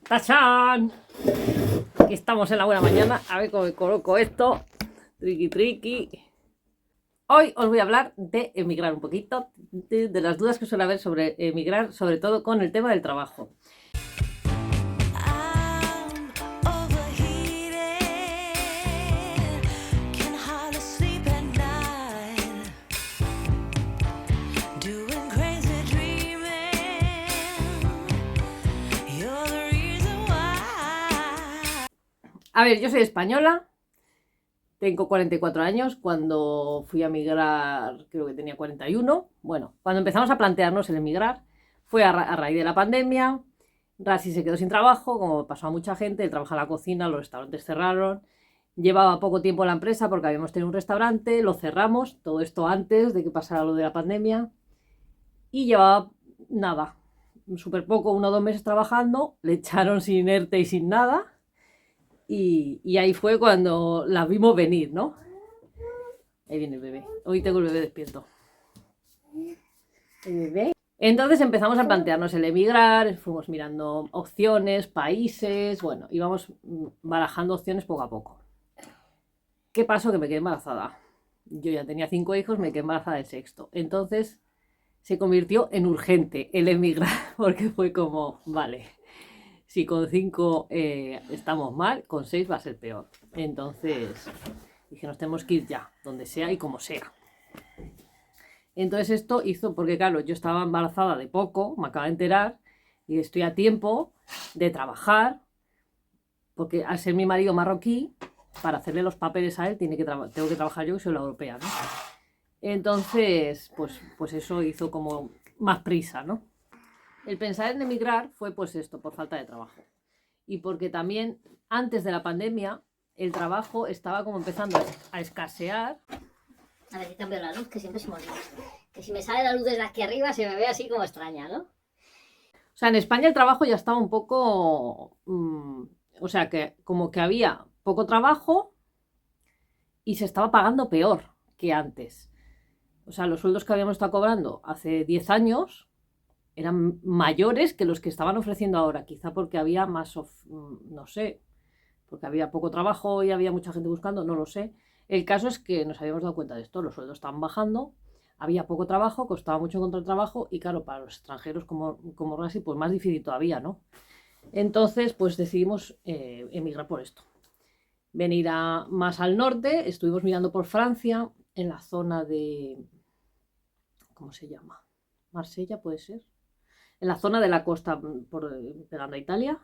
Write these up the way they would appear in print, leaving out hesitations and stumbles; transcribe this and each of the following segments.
¡Tachán! Aquí estamos en la buena mañana. A ver cómo me coloco esto. Triqui, triqui. Hoy os voy a hablar de emigrar un poquito, de las dudas que suele haber sobre emigrar, sobre todo con el tema del trabajo. A ver, yo soy española, tengo 44 años, cuando fui a emigrar creo que tenía 41. Bueno, cuando empezamos a plantearnos el emigrar fue a raíz de la pandemia. Rasi se quedó sin trabajo, como pasó a mucha gente, él trabaja en la cocina, los restaurantes cerraron. Llevaba poco tiempo la empresa porque habíamos tenido un restaurante, lo cerramos, todo esto antes de que pasara lo de la pandemia. Y llevaba nada, súper poco, 1 o 2 meses trabajando, le echaron sin ERTE y sin nada. Y ahí fue cuando la vimos venir, ¿no? Ahí viene el bebé. Hoy tengo el bebé despierto. El bebé. Entonces empezamos a plantearnos el emigrar, fuimos mirando opciones, países, bueno, íbamos barajando opciones poco a poco. ¿Qué pasó? Que me quedé embarazada. Yo ya tenía 5 hijos, me quedé embarazada del 6º. Entonces se convirtió en urgente el emigrar, porque fue como, vale, si con 5 estamos mal, con 6 va a ser peor. Entonces dije, nos tenemos que ir ya, donde sea y como sea. Entonces esto hizo, porque claro, yo estaba embarazada de poco, me acabo de enterar, y estoy a tiempo de trabajar, porque al ser mi marido marroquí, para hacerle los papeles a él tengo que trabajar yo, que soy la europea, ¿no? Entonces, pues eso hizo como más prisa, ¿no? El pensar en emigrar fue pues esto, por falta de trabajo. Y porque también antes de la pandemia el trabajo estaba como empezando a escasear. A ver si cambio la luz, que siempre se me olvida. Que si me sale la luz desde aquí arriba se me ve así como extraña, ¿no? O sea, en España el trabajo ya estaba un poco... o sea, que como que había poco trabajo y se estaba pagando peor que antes. O sea, los sueldos que habíamos estado cobrando hace 10 años eran mayores que los que estaban ofreciendo ahora, quizá porque había más, no sé, porque había poco trabajo y había mucha gente buscando, no lo sé. El caso es que nos habíamos dado cuenta de esto, los sueldos estaban bajando, había poco trabajo, costaba mucho encontrar trabajo y claro, para los extranjeros como Rasi, pues más difícil todavía, ¿no? Entonces, pues decidimos emigrar por esto. Venir más al norte, estuvimos mirando por Francia, en la zona de... ¿Cómo se llama? Marsella, puede ser. En la zona de la costa, pegando a Italia,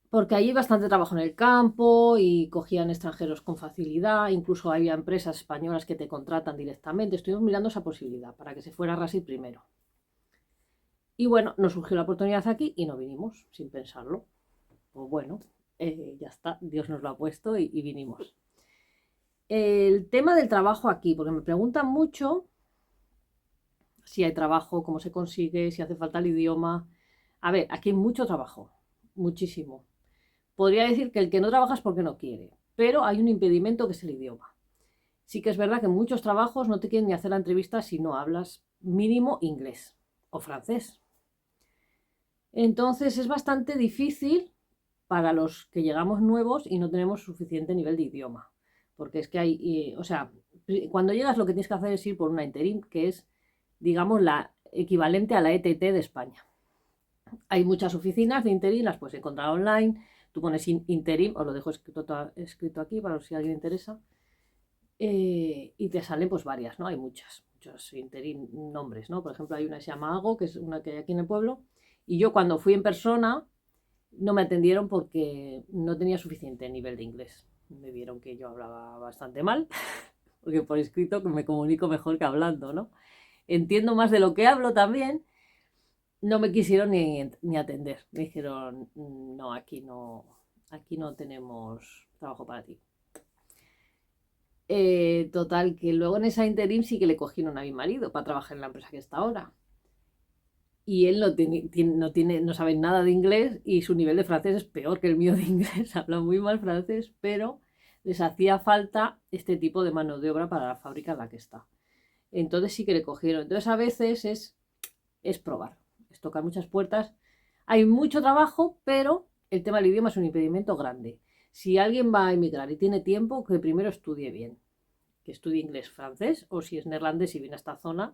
porque allí hay bastante trabajo en el campo y cogían extranjeros con facilidad, incluso había empresas españolas que te contratan directamente. Estuvimos mirando esa posibilidad para que se fuera Rasi primero. Y bueno, nos surgió la oportunidad aquí y no vinimos sin pensarlo. Pues bueno, ya está, Dios nos lo ha puesto y vinimos. El tema del trabajo aquí, porque me preguntan mucho si hay trabajo, cómo se consigue, si hace falta el idioma. A ver, aquí hay mucho trabajo, muchísimo. Podría decir que el que no trabaja es porque no quiere, pero hay un impedimento que es el idioma. Sí que es verdad que en muchos trabajos no te quieren ni hacer la entrevista si no hablas mínimo inglés o francés. Entonces es bastante difícil para los que llegamos nuevos y no tenemos suficiente nivel de idioma. Porque es que hay, o sea, cuando llegas lo que tienes que hacer es ir por una interim, que es, digamos, la equivalente a la ETT de España. Hay muchas oficinas de interim, las puedes encontrar online. Tú pones interim, os lo dejo escrito aquí para si a alguien interesa, y te salen pues varias, ¿no? Hay muchos interim nombres, ¿no? Por ejemplo, hay una que se llama Hago, que es una que hay aquí en el pueblo, y yo cuando fui en persona no me atendieron porque no tenía suficiente nivel de inglés. Me vieron que yo hablaba bastante mal, porque por escrito me comunico mejor que hablando, ¿no? Entiendo más de lo que hablo también. No me quisieron ni atender. Me dijeron, no, aquí no tenemos trabajo para ti. Total, que luego en esa interim sí que le cogieron a mi marido para trabajar en la empresa que está ahora. Y él no sabe nada de inglés y su nivel de francés es peor que el mío de inglés. Habla muy mal francés, pero les hacía falta este tipo de mano de obra para la fábrica en la que está. Entonces sí que le cogieron. Entonces a veces es probar, es tocar muchas puertas. Hay mucho trabajo, pero el tema del idioma es un impedimento grande. Si alguien va a emigrar y tiene tiempo, que primero estudie bien, que estudie inglés, francés, o si es neerlandés y viene a esta zona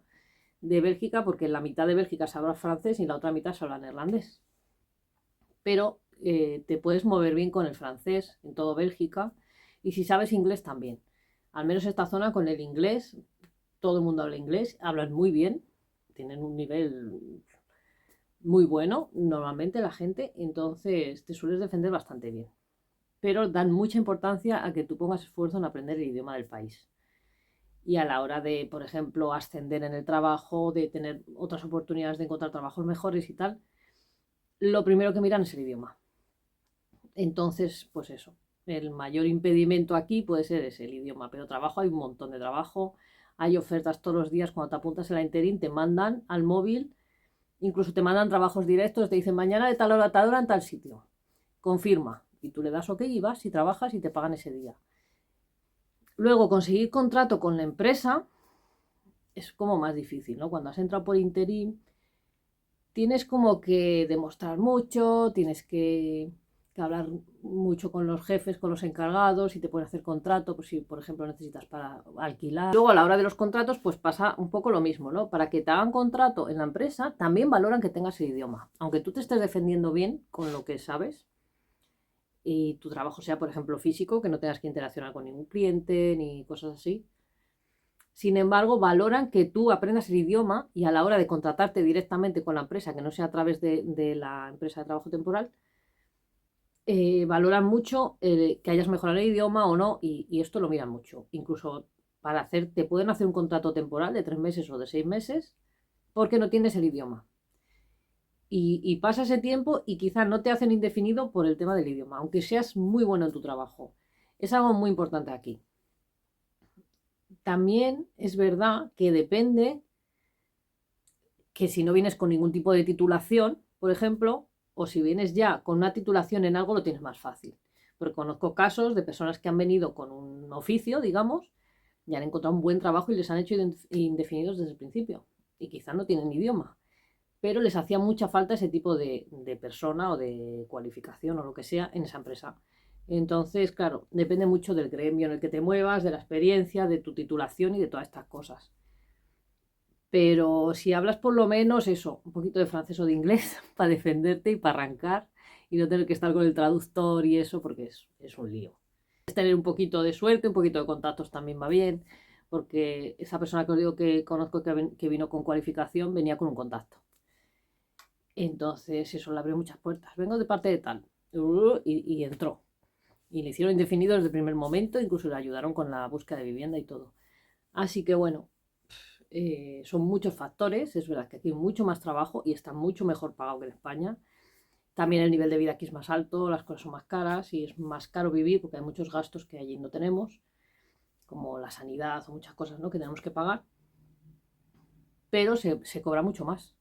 de Bélgica, porque en la mitad de Bélgica se habla francés y en la otra mitad se habla neerlandés. Pero te puedes mover bien con el francés en todo Bélgica, y si sabes inglés también. Al menos esta zona con el inglés, todo el mundo habla inglés, hablan muy bien, tienen un nivel muy bueno normalmente la gente, entonces te sueles defender bastante bien. Pero dan mucha importancia a que tú pongas esfuerzo en aprender el idioma del país. Y a la hora de, por ejemplo, ascender en el trabajo, de tener otras oportunidades de encontrar trabajos mejores y tal, lo primero que miran es el idioma. Entonces, pues eso, el mayor impedimento aquí puede ser ese, el idioma, pero trabajo hay un montón de trabajo, hay ofertas todos los días, cuando te apuntas en la Interim te mandan al móvil, incluso te mandan trabajos directos, te dicen mañana de tal hora a tal hora en tal sitio, confirma, y tú le das ok y vas y trabajas y te pagan ese día. Luego, conseguir contrato con la empresa es como más difícil, ¿no? Cuando has entrado por interim, tienes como que demostrar mucho, tienes que hablar mucho con los jefes, con los encargados, y te pueden hacer contrato, pues si por ejemplo necesitas para alquilar. Luego a la hora de los contratos, pues pasa un poco lo mismo, ¿no? Para que te hagan contrato en la empresa, también valoran que tengas el idioma. Aunque tú te estés defendiendo bien con lo que sabes, y tu trabajo sea, por ejemplo, físico, que no tengas que interaccionar con ningún cliente ni cosas así. Sin embargo, valoran que tú aprendas el idioma, y a la hora de contratarte directamente con la empresa, que no sea a través de la empresa de trabajo temporal, valoran mucho que hayas mejorado el idioma o no, y esto lo miran mucho. Incluso te pueden hacer un contrato temporal de 3 meses o de 6 meses porque no tienes el idioma. Y pasa ese tiempo y quizás no te hacen indefinido por el tema del idioma, aunque seas muy bueno en tu trabajo. Es algo muy importante aquí. También es verdad que depende que si no vienes con ningún tipo de titulación, por ejemplo, o si vienes ya con una titulación en algo, lo tienes más fácil. Porque conozco casos de personas que han venido con un oficio, digamos, y han encontrado un buen trabajo y les han hecho indefinidos desde el principio. Y quizás no tienen idioma, pero les hacía mucha falta ese tipo de persona o de cualificación o lo que sea en esa empresa. Entonces, claro, depende mucho del gremio en el que te muevas, de la experiencia, de tu titulación y de todas estas cosas. Pero si hablas por lo menos eso, un poquito de francés o de inglés para defenderte y para arrancar y no tener que estar con el traductor y eso, porque es un lío. Es tener un poquito de suerte, un poquito de contactos también va bien, porque esa persona que os digo que conozco que vino con cualificación venía con un contacto. Entonces eso le abrió muchas puertas. Vengo de parte de tal. Y entró. Y le hicieron indefinido desde el primer momento, incluso le ayudaron con la búsqueda de vivienda y todo. Así que bueno, son muchos factores. Es verdad que aquí hay mucho más trabajo y está mucho mejor pagado que en España. También el nivel de vida aquí es más alto, las cosas son más caras y es más caro vivir porque hay muchos gastos que allí no tenemos, como la sanidad o muchas cosas, ¿no?, que tenemos que pagar, pero se cobra mucho más.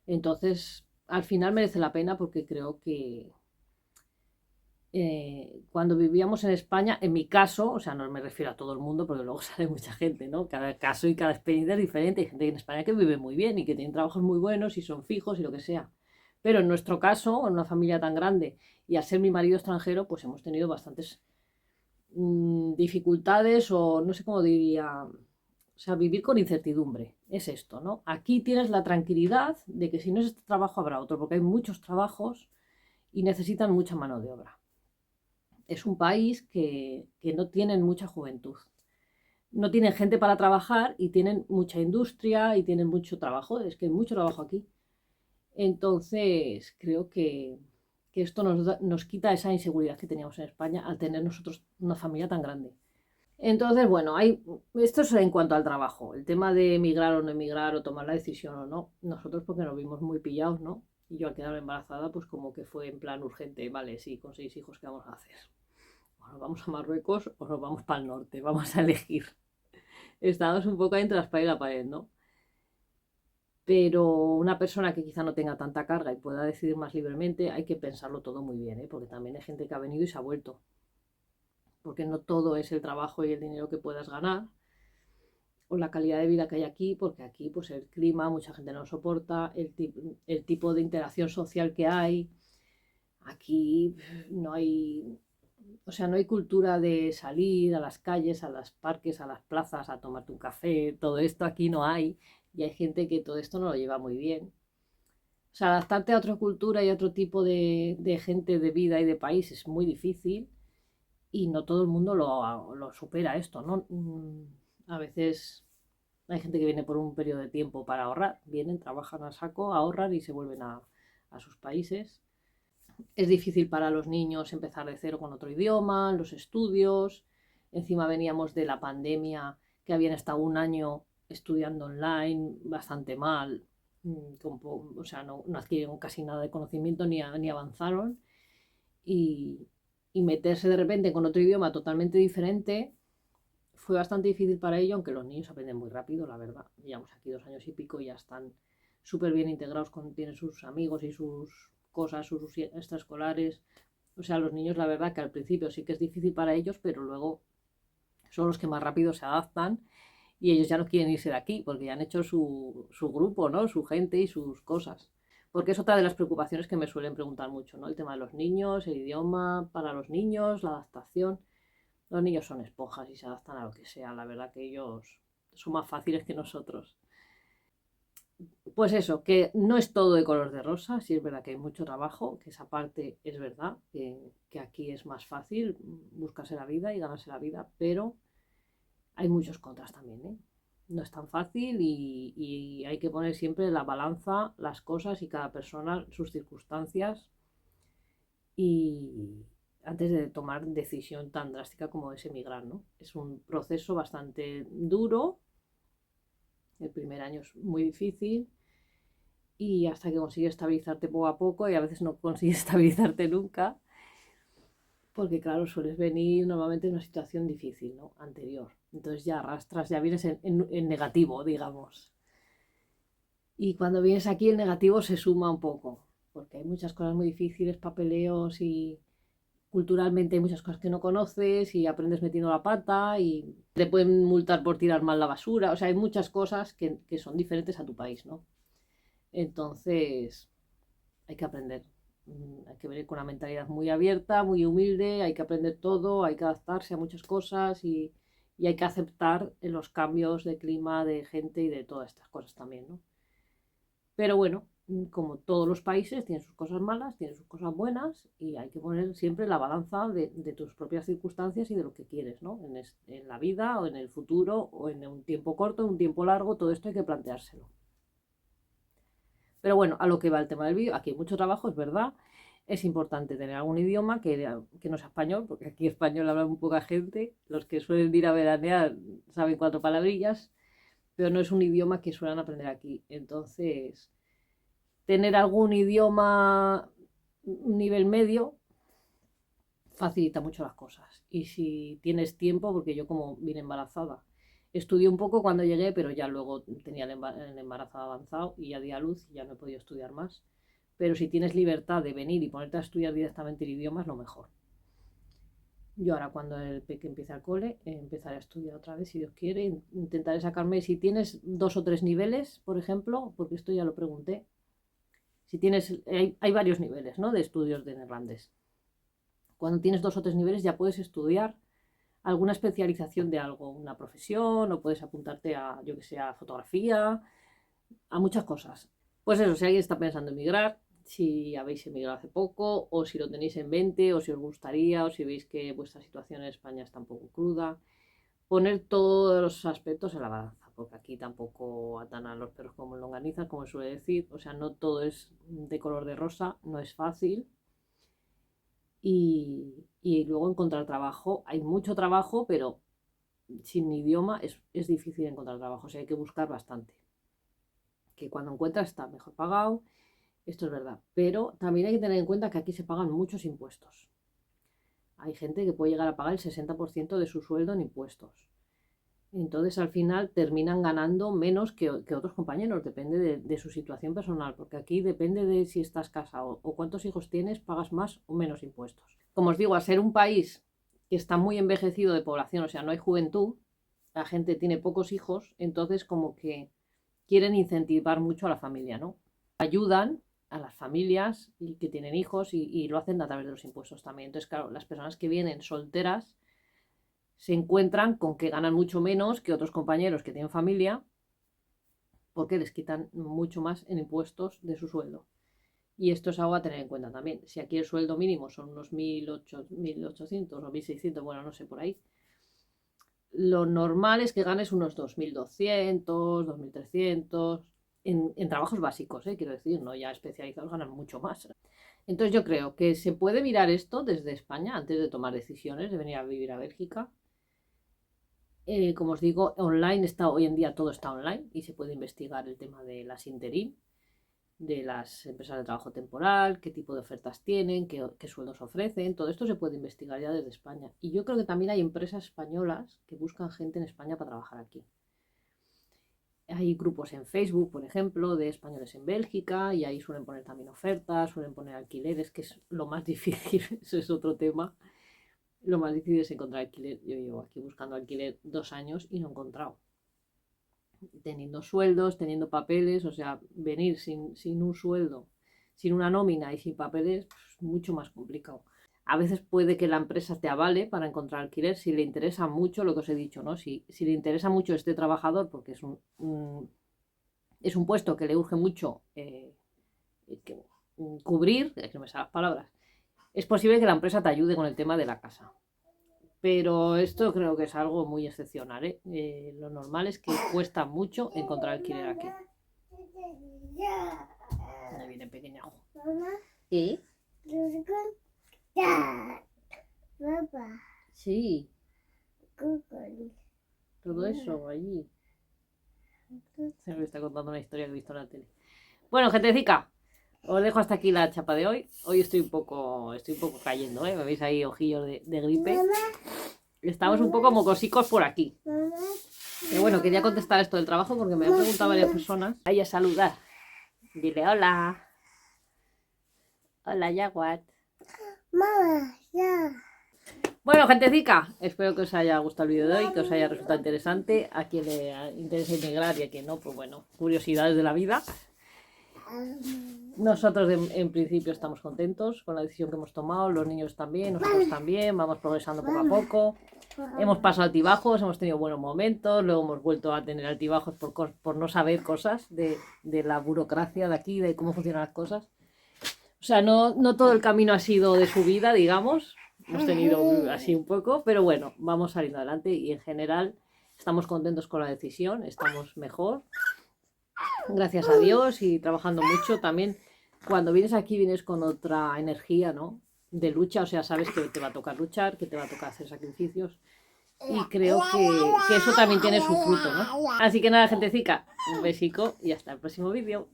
Entonces, al final merece la pena porque creo que cuando vivíamos en España, en mi caso, o sea, no me refiero a todo el mundo porque luego sale mucha gente, ¿no? Cada caso y cada experiencia es diferente. Hay gente en España que vive muy bien y que tiene trabajos muy buenos y son fijos y lo que sea. Pero en nuestro caso, en una familia tan grande y al ser mi marido extranjero, pues hemos tenido bastantes dificultades, o no sé cómo diría, o sea, vivir con incertidumbre. Es esto, ¿no? Aquí tienes la tranquilidad de que si no es este trabajo habrá otro, porque hay muchos trabajos y necesitan mucha mano de obra. Es un país que no tienen mucha juventud. No tienen gente para trabajar y tienen mucha industria y tienen mucho trabajo. Es que hay mucho trabajo aquí. Entonces, creo que esto nos quita esa inseguridad que teníamos en España al tener nosotros una familia tan grande. Entonces, bueno, esto es en cuanto al trabajo. El tema de emigrar o no emigrar o tomar la decisión o no. Nosotros porque nos vimos muy pillados, ¿no? Y yo al quedar embarazada, pues como que fue en plan urgente. Vale, sí, con 6 hijos, ¿qué vamos a hacer? O nos vamos a Marruecos o nos vamos para el norte. Vamos a elegir. Estamos un poco entre la espada y la pared, ¿no? Pero una persona que quizá no tenga tanta carga y pueda decidir más libremente, hay que pensarlo todo muy bien, ¿eh? Porque también hay gente que ha venido y se ha vuelto. Porque no todo es el trabajo y el dinero que puedas ganar. o la calidad de vida que hay aquí, porque aquí pues el clima, mucha gente no lo soporta, el tipo de interacción social que hay. Aquí no hay, o sea, no hay cultura de salir a las calles, a los parques, a las plazas, a tomarte un café. Todo esto aquí no hay. Y hay gente que todo esto no lo lleva muy bien. O sea, adaptarte a otra cultura y a otro tipo de gente, de vida y de país es muy difícil y no todo el mundo lo supera esto, ¿no? A veces hay gente que viene por un periodo de tiempo para ahorrar. Vienen, trabajan a saco, ahorran y se vuelven a sus países. Es difícil para los niños empezar de cero con otro idioma, los estudios. Encima veníamos de la pandemia, que habían estado un año estudiando online, bastante mal. O sea, no adquirieron casi nada de conocimiento ni avanzaron. Y, y meterse de repente con otro idioma totalmente diferente fue bastante difícil para ellos, aunque los niños aprenden muy rápido, la verdad. Llevamos aquí 2 años y pico y ya están súper bien integrados, tienen sus amigos y sus cosas, sus extraescolares. O sea, los niños, la verdad que al principio sí que es difícil para ellos, pero luego son los que más rápido se adaptan y ellos ya no quieren irse de aquí porque ya han hecho su grupo, ¿no? Su gente y sus cosas. Porque es otra de las preocupaciones que me suelen preguntar mucho, ¿no? El tema de los niños, el idioma para los niños, la adaptación. Los niños son esponjas y se adaptan a lo que sea. La verdad que ellos son más fáciles que nosotros. Pues eso, que no es todo de color de rosa, sí es verdad que hay mucho trabajo, que esa parte es verdad, que aquí es más fácil buscarse la vida y ganarse la vida, pero hay muchos contras también, ¿eh? No es tan fácil y hay que poner siempre en la balanza las cosas y cada persona, sus circunstancias y antes de tomar decisión tan drástica como es emigrar, ¿no? Es un proceso bastante duro, el primer año es muy difícil y hasta que consigues estabilizarte poco a poco y a veces no consigues estabilizarte nunca, porque claro, sueles venir normalmente en una situación difícil, ¿no? Anterior. Entonces ya arrastras, ya vienes en negativo, digamos. Y cuando vienes aquí el negativo se suma un poco, porque hay muchas cosas muy difíciles, papeleos y culturalmente hay muchas cosas que no conoces y aprendes metiendo la pata y te pueden multar por tirar mal la basura. O sea, hay muchas cosas que son diferentes a tu país, ¿no? Entonces, hay que aprender. Hay que venir con una mentalidad muy abierta, muy humilde, hay que aprender todo, hay que adaptarse a muchas cosas y hay que aceptar los cambios de clima, de gente y de todas estas cosas también, ¿no? Pero bueno, como todos los países, tienen sus cosas malas, tienen sus cosas buenas y hay que poner siempre la balanza de tus propias circunstancias y de lo que quieres, ¿no? En la vida o en el futuro o en un tiempo corto, en un tiempo largo, todo esto hay que planteárselo. Pero bueno, a lo que va el tema del vídeo, aquí hay mucho trabajo, es verdad. Es importante tener algún idioma que no sea español, porque aquí español habla muy poca gente. Los que suelen ir a veranear saben 4 palabrillas, pero no es un idioma que suelen aprender aquí. Entonces, tener algún idioma nivel medio facilita mucho las cosas. Y si tienes tiempo, porque yo como vine embarazada, estudié un poco cuando llegué, pero ya luego tenía el embarazo avanzado y ya di a luz y ya no he podido estudiar más. Pero si tienes libertad de venir y ponerte a estudiar directamente el idioma es lo mejor. Yo ahora cuando el peque empiece al cole, empezaré a estudiar otra vez si Dios quiere. Intentaré sacarme, si tienes 2 o 3 niveles, por ejemplo, porque esto ya lo pregunté. Si tienes, hay varios niveles, ¿no? De estudios de neerlandés. Cuando tienes 2 o 3 niveles ya puedes estudiar alguna especialización de algo, una profesión, o puedes apuntarte a, yo que sé, a fotografía, a muchas cosas. Pues eso, si alguien está pensando en emigrar, si habéis emigrado hace poco, o si lo tenéis en mente, o si os gustaría, o si veis que vuestra situación en España está un poco cruda, poner todos los aspectos en la balanza, porque aquí tampoco atan a los perros como en longanizas, como suele decir, o sea, no todo es de color de rosa, no es fácil. Y luego encontrar trabajo, hay mucho trabajo, pero sin idioma es difícil encontrar trabajo, o sea, hay que buscar bastante. Que cuando encuentras está mejor pagado, esto es verdad, pero también hay que tener en cuenta que aquí se pagan muchos impuestos. Hay gente que puede llegar a pagar el 60% de su sueldo en impuestos. Entonces al final terminan ganando menos que otros compañeros, depende de su situación personal, porque aquí depende de si estás casado o cuántos hijos tienes, pagas más o menos impuestos. Como os digo, al ser un país que está muy envejecido de población, o sea, no hay juventud, la gente tiene pocos hijos, entonces como que quieren incentivar mucho a la familia, ¿no? Ayudan a las familias y que tienen hijos y lo hacen a través de los impuestos también. Entonces, claro, las personas que vienen solteras se encuentran con que ganan mucho menos que otros compañeros que tienen familia porque les quitan mucho más en impuestos de su sueldo. Y esto es algo a tener en cuenta también. Si aquí el sueldo mínimo son unos 1.800 o 1.600, bueno, no sé, por ahí, lo normal es que ganes unos 2.200, 2.300 en trabajos básicos, quiero decir, no ya especializados, ganan mucho más. Entonces yo creo que se puede mirar esto desde España antes de tomar decisiones de venir a vivir a Bélgica. Como os digo, online hoy en día todo está online y se puede investigar el tema de las interim, de las empresas de trabajo temporal, qué tipo de ofertas tienen, qué sueldos ofrecen, todo esto se puede investigar ya desde España. Y yo creo que también hay empresas españolas que buscan gente en España para trabajar aquí. Hay grupos en Facebook, por ejemplo, de españoles en Bélgica y ahí suelen poner también ofertas, suelen poner alquileres, que es lo más difícil, eso es otro tema. Lo más difícil es encontrar alquiler. Yo llevo aquí buscando alquiler 2 años y no he encontrado. Teniendo sueldos, teniendo papeles, o sea, venir sin un sueldo, sin una nómina y sin papeles, pues, mucho más complicado. A veces puede que la empresa te avale para encontrar alquiler si le interesa mucho lo que os he dicho, ¿no? Si le interesa mucho este trabajador, porque es un puesto que le urge mucho cubrir, es que no me salen las palabras, es posible que la empresa te ayude con el tema de la casa. Pero esto creo que es algo muy excepcional, lo normal es que cuesta mucho encontrar alquiler aquí. Me viene pequeña. ¿Sí? Sí. Todo eso allí. Se me está contando una historia que he visto en la tele. Bueno, gentecica, os dejo hasta aquí la chapa de hoy. Hoy estoy un poco cayendo, Me veis ahí ojillos de gripe. Estamos un poco mocosicos por aquí. Pero bueno, quería contestar esto del trabajo porque me han preguntado varias personas. Ahí a saludar. Dile hola. Hola, Jaguar. Mamá, ya. Bueno, gentecica, espero que os haya gustado el vídeo de hoy, que os haya resultado interesante. A quien le interese inmigrar y a quien no, pues bueno, curiosidades de la vida. Nosotros en principio estamos contentos con la decisión que hemos tomado, los niños también, nosotros también, vamos progresando poco a poco. Hemos pasado altibajos, hemos tenido buenos momentos, luego hemos vuelto a tener altibajos por no saber cosas de la burocracia de aquí, de cómo funcionan las cosas. O sea, no todo el camino ha sido de subida, digamos, hemos tenido así un poco, pero bueno, vamos saliendo adelante y en general estamos contentos con la decisión, estamos mejor. Gracias a Dios y trabajando mucho también. Cuando vienes aquí vienes con otra energía, ¿no? De lucha, o sea, sabes que te va a tocar luchar, que te va a tocar hacer sacrificios y creo que eso también tiene su fruto, ¿no? Así que nada, gentecica, un besico y hasta el próximo vídeo.